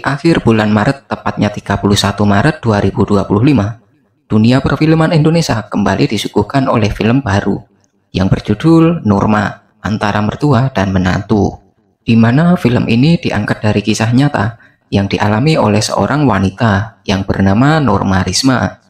Di akhir bulan Maret, tepatnya 31 Maret 2025, dunia perfilman Indonesia kembali disuguhkan oleh film baru yang berjudul Norma, Antara Mertua dan Menantu, di mana film ini diangkat dari kisah nyata yang dialami oleh seorang wanita yang bernama Norma Risma,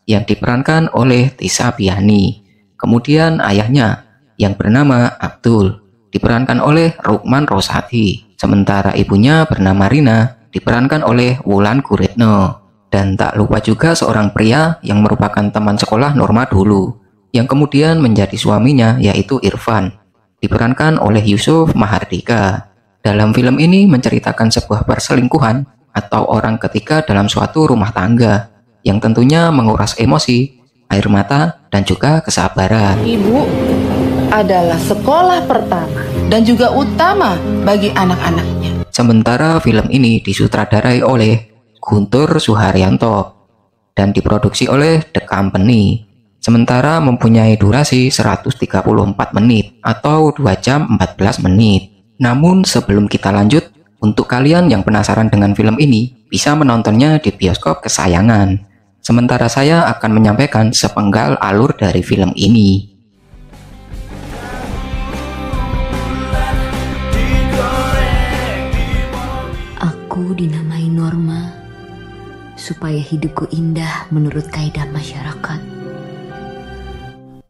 yang diperankan oleh Tisa Biani. Kemudian ayahnya yang bernama Abdul diperankan oleh Rukman Rosadi, sementara ibunya bernama Rina diperankan oleh Wulan Guritno. Dan tak lupa juga seorang pria yang merupakan teman sekolah Norma dulu, yang kemudian menjadi suaminya, yaitu Irfan, diperankan oleh Yusuf Mahardika. Dalam film ini menceritakan sebuah perselingkuhan atau orang ketiga dalam suatu rumah tangga yang tentunya menguras emosi, air mata, dan juga kesabaran. Ibu adalah sekolah pertama dan juga utama bagi anak-anaknya. Sementara film ini disutradarai oleh Guntur Suharyanto dan diproduksi oleh The Company. Sementara mempunyai durasi 134 menit atau 2 jam 14 menit. Namun sebelum kita lanjut, untuk kalian yang penasaran dengan film ini, bisa menontonnya di bioskop kesayangan. Sementara saya akan menyampaikan sepenggal alur dari film ini. Aku dinamai Norma supaya hidupku indah menurut kaidah masyarakat.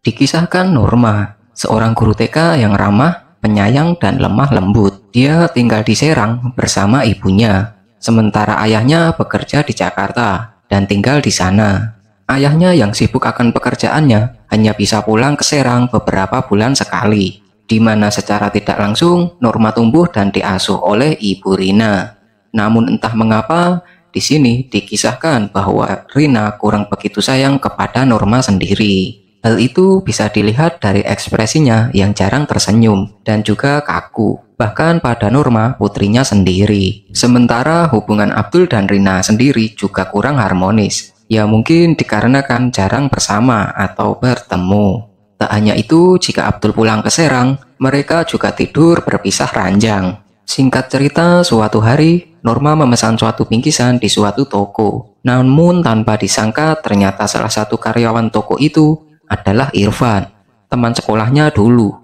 Dikisahkan Norma, seorang guru TK yang ramah, penyayang, dan lemah lembut. Dia tinggal di Serang bersama ibunya, sementara ayahnya bekerja di Jakarta dan tinggal di sana. Ayahnya yang sibuk akan pekerjaannya hanya bisa pulang ke Serang beberapa bulan sekali, di mana secara tidak langsung Norma tumbuh dan diasuh oleh Ibu Rina. Namun entah mengapa, di sini dikisahkan bahwa Rina kurang begitu sayang kepada Norma sendiri. Hal itu bisa dilihat dari ekspresinya yang jarang tersenyum dan juga kaku, bahkan pada Norma putrinya sendiri. Sementara hubungan Abdul dan Rina sendiri juga kurang harmonis. Ya mungkin dikarenakan jarang bersama atau bertemu. Tak hanya itu, jika Abdul pulang ke Serang, mereka juga tidur berpisah ranjang. Singkat cerita, suatu hari Norma memesan suatu bingkisan di suatu toko. Namun tanpa disangka ternyata salah satu karyawan toko itu adalah Irfan, teman sekolahnya dulu,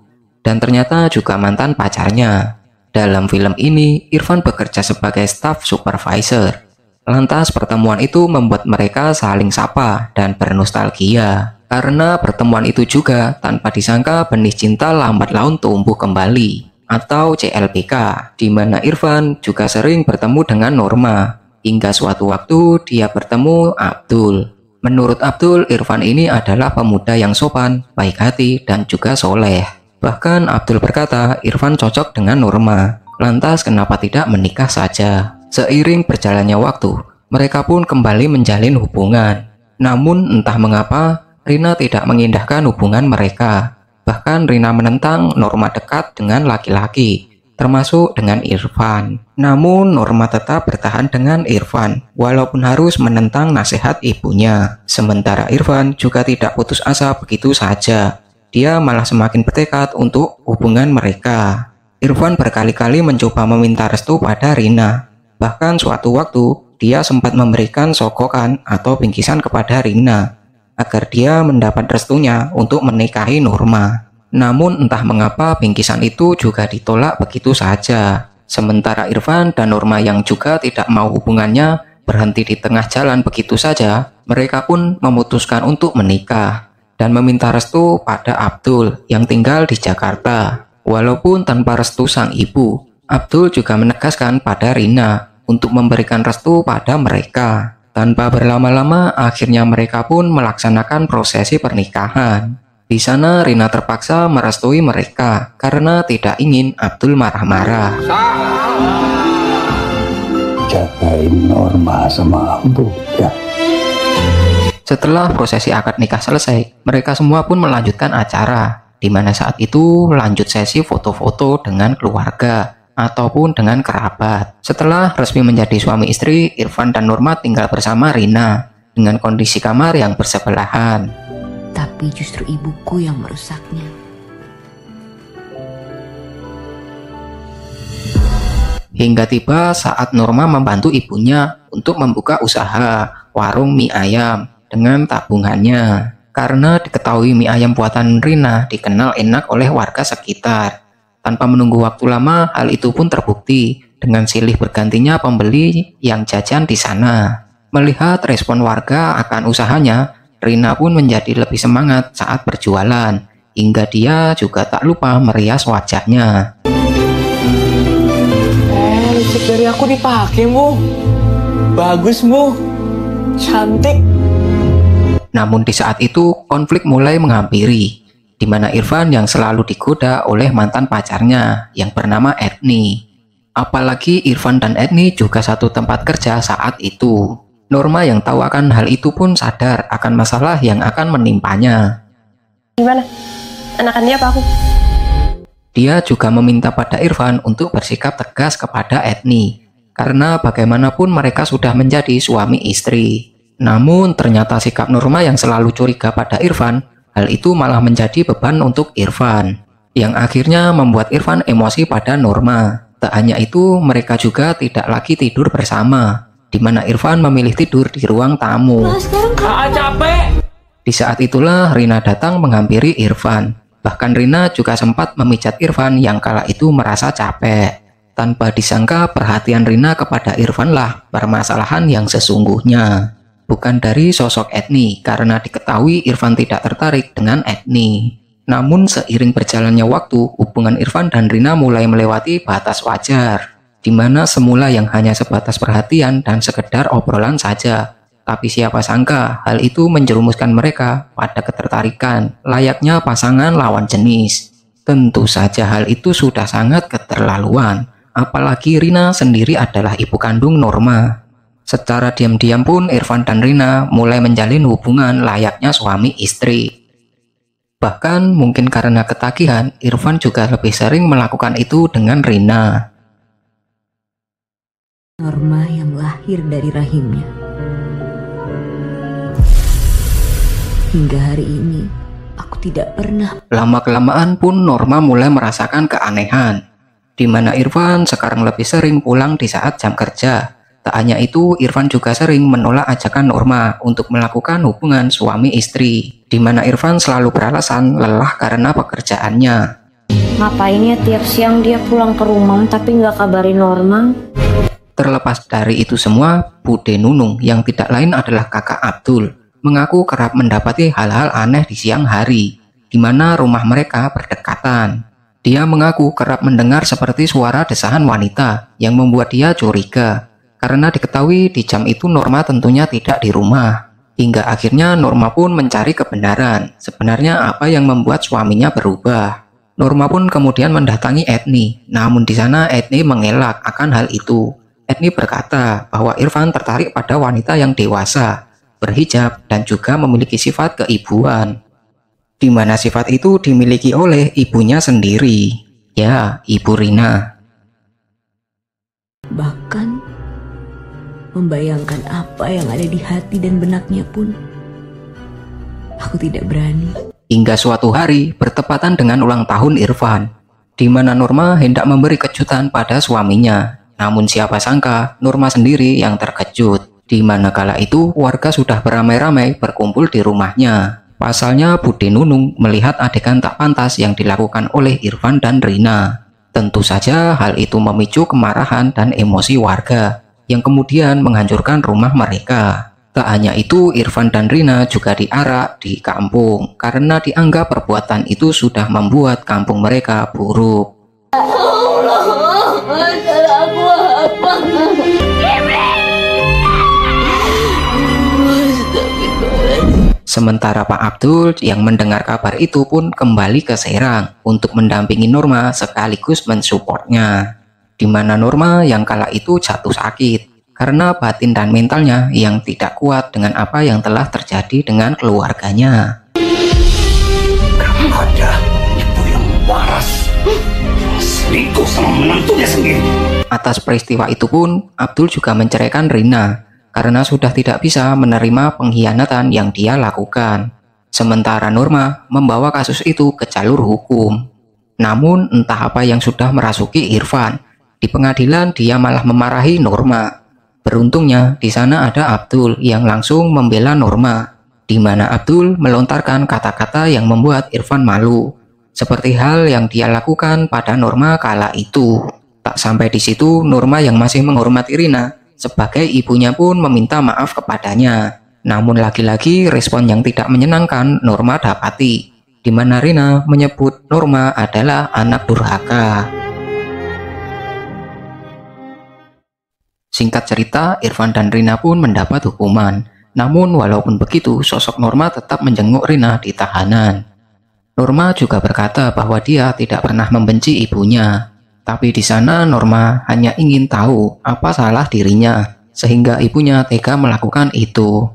dan ternyata juga mantan pacarnya. Dalam film ini, Irfan bekerja sebagai staf supervisor. Lantas pertemuan itu membuat mereka saling sapa dan bernostalgia. Karena pertemuan itu juga tanpa disangka benih cinta lambat laun tumbuh kembali, atau CLBK, di mana Irfan juga sering bertemu dengan Norma, hingga suatu waktu dia bertemu Abdul. Menurut Abdul, Irfan ini adalah pemuda yang sopan, baik hati, dan juga soleh. Bahkan Abdul berkata Irfan cocok dengan Norma, lantas kenapa tidak menikah saja. Seiring berjalannya waktu, mereka pun kembali menjalin hubungan. Namun entah mengapa, Rina tidak mengindahkan hubungan mereka. Bahkan Rina menentang Norma dekat dengan laki-laki, termasuk dengan Irfan. Namun Norma tetap bertahan dengan Irfan, walaupun harus menentang nasihat ibunya. Sementara Irfan juga tidak putus asa begitu saja. Dia malah semakin bertekad untuk hubungan mereka. Irfan berkali-kali mencoba meminta restu pada Rina. Bahkan suatu waktu, dia sempat memberikan sogokan atau bingkisan kepada Rina, agar dia mendapat restunya untuk menikahi Norma. Namun entah mengapa bingkisan itu juga ditolak begitu saja. Sementara Irfan dan Norma yang juga tidak mau hubungannya berhenti di tengah jalan begitu saja, mereka pun memutuskan untuk menikah dan meminta restu pada Abdul yang tinggal di Jakarta. Walaupun tanpa restu sang ibu, Abdul juga menegaskan pada Rina untuk memberikan restu pada mereka. Tanpa berlama-lama, akhirnya mereka pun melaksanakan prosesi pernikahan. Di sana Rina terpaksa merestui mereka karena tidak ingin Abdul marah-marah. Jagain Norma sama Ambu ya. Setelah prosesi akad nikah selesai, mereka semua pun melanjutkan acara, di mana saat itu lanjut sesi foto-foto dengan keluarga ataupun dengan kerabat. Setelah resmi menjadi suami istri, Irfan dan Norma tinggal bersama Rina dengan kondisi kamar yang bersebelahan. Tapi justru ibuku yang merusaknya. Hingga tiba saat Norma membantu ibunya untuk membuka usaha warung mie ayam dengan tabungannya. Karena diketahui mie ayam buatan Rina dikenal enak oleh warga sekitar. Tanpa menunggu waktu lama, hal itu pun terbukti dengan silih bergantinya pembeli yang jajan di sana. Melihat respon warga akan usahanya, Rina pun menjadi lebih semangat saat berjualan, hingga dia juga tak lupa merias wajahnya. Lipstick dari aku dipakai, Bu. Bagus, Bu. Cantik. Namun di saat itu konflik mulai menghampiri, di mana Irfan yang selalu digoda oleh mantan pacarnya yang bernama Edni. Apalagi Irfan dan Edni juga satu tempat kerja saat itu. Norma yang tahu akan hal itu pun sadar akan masalah yang akan menimpanya. Gimana? Enakan dia apa aku? Dia juga meminta pada Irfan untuk bersikap tegas kepada Edni, karena bagaimanapun mereka sudah menjadi suami istri. Namun ternyata sikap Norma yang selalu curiga pada Irfan, hal itu malah menjadi beban untuk Irfan, yang akhirnya membuat Irfan emosi pada Norma. Tak hanya itu, mereka juga tidak lagi tidur bersama, di mana Irfan memilih tidur di ruang tamu. Capek. Di saat itulah Rina datang menghampiri Irfan. Bahkan Rina juga sempat memijat Irfan yang kala itu merasa capek. Tanpa disangka perhatian Rina kepada Irfan lah permasalahan yang sesungguhnya. Bukan dari sosok Edni, karena diketahui Irfan tidak tertarik dengan Edni. Namun seiring berjalannya waktu, hubungan Irfan dan Rina mulai melewati batas wajar, di mana semula yang hanya sebatas perhatian dan sekedar obrolan saja. Tapi siapa sangka hal itu menjerumuskan mereka pada ketertarikan layaknya pasangan lawan jenis. Tentu saja hal itu sudah sangat keterlaluan, apalagi Rina sendiri adalah ibu kandung Norma. Secara diam-diam pun Irfan dan Rina mulai menjalin hubungan layaknya suami istri. Bahkan mungkin karena ketagihan, Irfan juga lebih sering melakukan itu dengan Rina. Norma yang lahir dari rahimnya. Hingga hari ini, aku tidak pernah. Lama-kelamaan pun Norma mulai merasakan keanehan, di mana Irfan sekarang lebih sering pulang di saat jam kerja. Tak hanya itu, Irfan juga sering menolak ajakan Norma untuk melakukan hubungan suami istri, di mana Irfan selalu beralasan lelah karena pekerjaannya. Ngapain ya tiap siang dia pulang ke rumah tapi nggak kabarin Norma? Terlepas dari itu semua, Bude Nunung yang tidak lain adalah kakak Abdul, mengaku kerap mendapati hal-hal aneh di siang hari, di mana rumah mereka berdekatan. Dia mengaku kerap mendengar seperti suara desahan wanita yang membuat dia curiga. Karena diketahui di jam itu Norma tentunya tidak di rumah. Hingga akhirnya Norma pun mencari kebenaran, sebenarnya apa yang membuat suaminya berubah. Norma pun kemudian mendatangi Edni, namun di sana Edni mengelak akan hal itu. Edni berkata bahwa Irfan tertarik pada wanita yang dewasa, berhijab, dan juga memiliki sifat keibuan, di mana sifat itu dimiliki oleh ibunya sendiri, ya, Ibu Rina. Bahkan membayangkan apa yang ada di hati dan benaknya pun, aku tidak berani. Hingga suatu hari bertepatan dengan ulang tahun Irfan, di mana Norma hendak memberi kejutan pada suaminya. Namun siapa sangka Norma sendiri yang terkejut, di mana kala itu warga sudah beramai-ramai berkumpul di rumahnya. Pasalnya Bude Nunung melihat adegan tak pantas yang dilakukan oleh Irfan dan Rina. Tentu saja hal itu memicu kemarahan dan emosi warga, yang kemudian menghancurkan rumah mereka. Tak hanya itu, Irfan dan Rina juga diarak di kampung karena dianggap perbuatan itu sudah membuat kampung mereka buruk. Sementara Pak Abdul yang mendengar kabar itu pun kembali ke Serang untuk mendampingi Norma sekaligus mensupportnya, di mana Norma yang kala itu jatuh sakit karena batin dan mentalnya yang tidak kuat dengan apa yang telah terjadi dengan keluarganya. Kamu ada ibu yang waras, selingkuh sama menantunya sendiri. Atas peristiwa itu pun Abdul juga menceraikan Rina karena sudah tidak bisa menerima pengkhianatan yang dia lakukan. Sementara Norma membawa kasus itu ke jalur hukum. Namun entah apa yang sudah merasuki Irfan, Di pengadilan dia malah memarahi Norma. Beruntungnya di sana ada Abdul yang langsung membela Norma, di mana Abdul melontarkan kata-kata yang membuat Irfan malu, seperti hal yang dia lakukan pada Norma kala itu. Tak sampai di situ, Norma yang masih menghormati Rina sebagai ibunya pun meminta maaf kepadanya. Namun lagi-lagi respon yang tidak menyenangkan Norma dapati, di mana Rina menyebut Norma adalah anak durhaka. Singkat cerita, Irfan dan Rina pun mendapat hukuman. Namun walaupun begitu, sosok Norma tetap menjenguk Rina di tahanan. Norma juga berkata bahwa dia tidak pernah membenci ibunya. Tapi di sana Norma hanya ingin tahu apa salah dirinya, sehingga ibunya tega melakukan itu.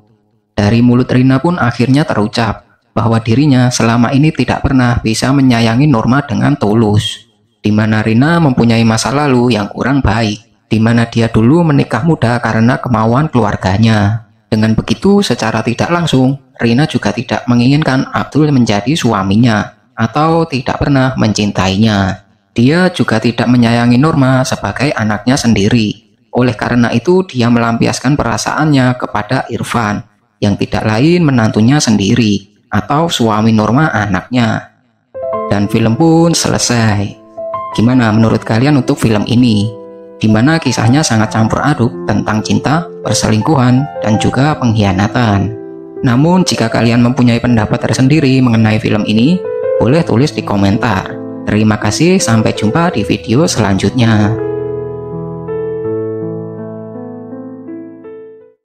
Dari mulut Rina pun akhirnya terucap bahwa dirinya selama ini tidak pernah bisa menyayangi Norma dengan tulus, di mana Rina mempunyai masa lalu yang kurang baik, di mana dia dulu menikah muda karena kemauan keluarganya. Dengan begitu, secara tidak langsung, Rina juga tidak menginginkan Abdul menjadi suaminya atau tidak pernah mencintainya. Dia juga tidak menyayangi Norma sebagai anaknya sendiri. Oleh karena itu, dia melampiaskan perasaannya kepada Irfan, yang tidak lain menantunya sendiri atau suami Norma anaknya. Dan film pun selesai. Gimana menurut kalian untuk film ini? Dimana kisahnya sangat campur aduk tentang cinta, perselingkuhan, dan juga pengkhianatan. Namun jika kalian mempunyai pendapat tersendiri mengenai film ini, boleh tulis di komentar. Terima kasih, sampai jumpa di video selanjutnya.